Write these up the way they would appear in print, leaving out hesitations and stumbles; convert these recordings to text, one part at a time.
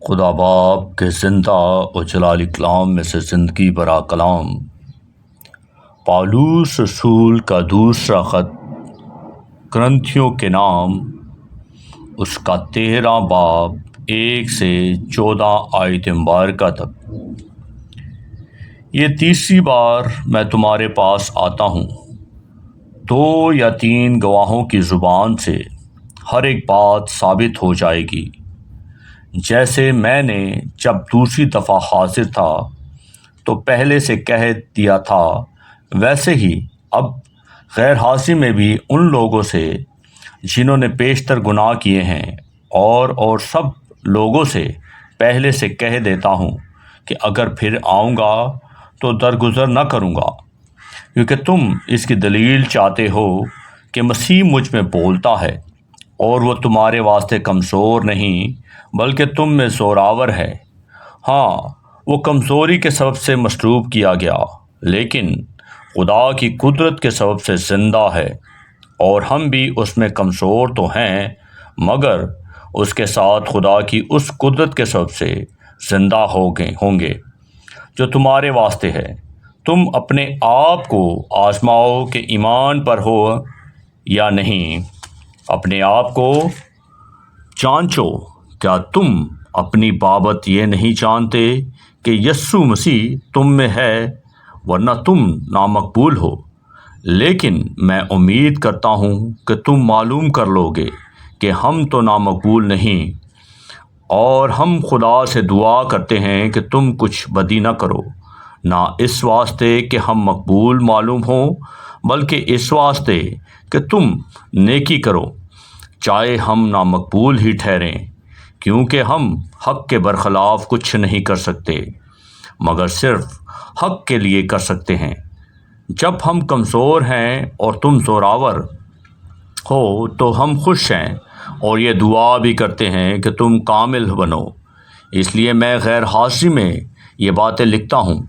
خدا باپ کے زندہ و جلالی کلام میں سے زندگی برا کلام، پالوس رسول کا دوسرا خط کرنتھیوں کے نام، اس کا 13 باب 1 سے 14 آیت مبارکہ تک۔ یہ تیسری بار میں تمہارے پاس آتا ہوں۔ 2 یا 3 گواہوں کی زبان سے ہر ایک بات ثابت ہو جائے گی۔ جیسے میں نے جب دوسری دفعہ حاضر تھا تو پہلے سے کہہ دیا تھا، ویسے ہی اب غیر حاضری میں بھی ان لوگوں سے جنہوں نے بیشتر گناہ کیے ہیں اور سب لوگوں سے پہلے سے کہہ دیتا ہوں کہ اگر پھر آؤں گا تو درگزر نہ کروں گا، کیونکہ تم اس کی دلیل چاہتے ہو کہ مسیح مجھ میں بولتا ہے، اور وہ تمہارے واسطے کمزور نہیں بلکہ تم میں زوراور ہے۔ ہاں، وہ کمزوری کے سبب سے مصلوب کیا گیا، لیکن خدا کی قدرت کے سبب سے زندہ ہے، اور ہم بھی اس میں کمزور تو ہیں مگر اس کے ساتھ خدا کی اس قدرت کے سبب سے زندہ ہوں گے جو تمہارے واسطے ہے۔ تم اپنے آپ کو آزماؤ کہ ایمان پر ہو یا نہیں، اپنے آپ کو جانچو۔ کیا تم اپنی بابت یہ نہیں جانتے کہ یسوع مسیح تم میں ہے، ورنہ تم نامقبول ہو؟ لیکن میں امید کرتا ہوں کہ تم معلوم کر لو گے کہ ہم تو نامقبول نہیں، اور ہم خدا سے دعا کرتے ہیں کہ تم کچھ بدی نہ کرو، نہ اس واسطے کہ ہم مقبول معلوم ہوں بلکہ اس واسطے کہ تم نیکی کرو، چاہے ہم نامقبول ہی ٹھہریں، کیونکہ ہم حق کے برخلاف کچھ نہیں کر سکتے مگر صرف حق کے لیے کر سکتے ہیں۔ جب ہم کمزور ہیں اور تم زوراور ہو تو ہم خوش ہیں، اور یہ دعا بھی کرتے ہیں کہ تم کامل بنو۔ اس لیے میں غیر حاضری میں یہ باتیں لکھتا ہوں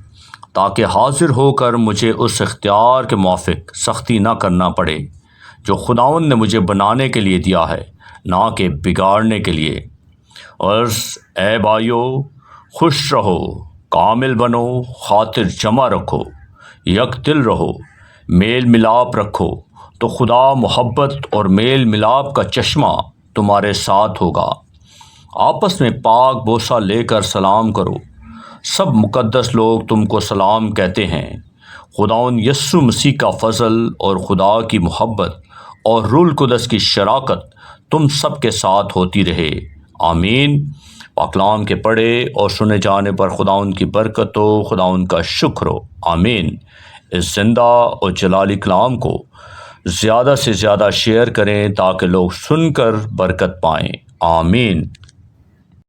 تاکہ حاضر ہو کر مجھے اس اختیار کے موافق سختی نہ کرنا پڑے جو خداوند نے مجھے بنانے کے لیے دیا ہے، نہ کہ بگاڑنے کے لیے۔ عرض، اے بھائیو، خوش رہو، کامل بنو، خاطر جمع رکھو، یک دل رہو، میل ملاپ رکھو، تو خدا محبت اور میل ملاپ کا چشمہ تمہارے ساتھ ہوگا۔ آپس میں پاک بوسہ لے کر سلام کرو۔ سب مقدس لوگ تم کو سلام کہتے ہیں۔ خداوند یسوع مسیح کا فضل اور خدا کی محبت اور روح القدس کی شراکت تم سب کے ساتھ ہوتی رہے۔ آمین۔ پاک کلام کے پڑھے اور سنے جانے پر خداوند کی برکت ہو، خداوند کا شکر ہو۔ آمین۔ اس زندہ اور جلالی کلام کو زیادہ سے زیادہ شیئر کریں تاکہ لوگ سن کر برکت پائیں۔ آمین۔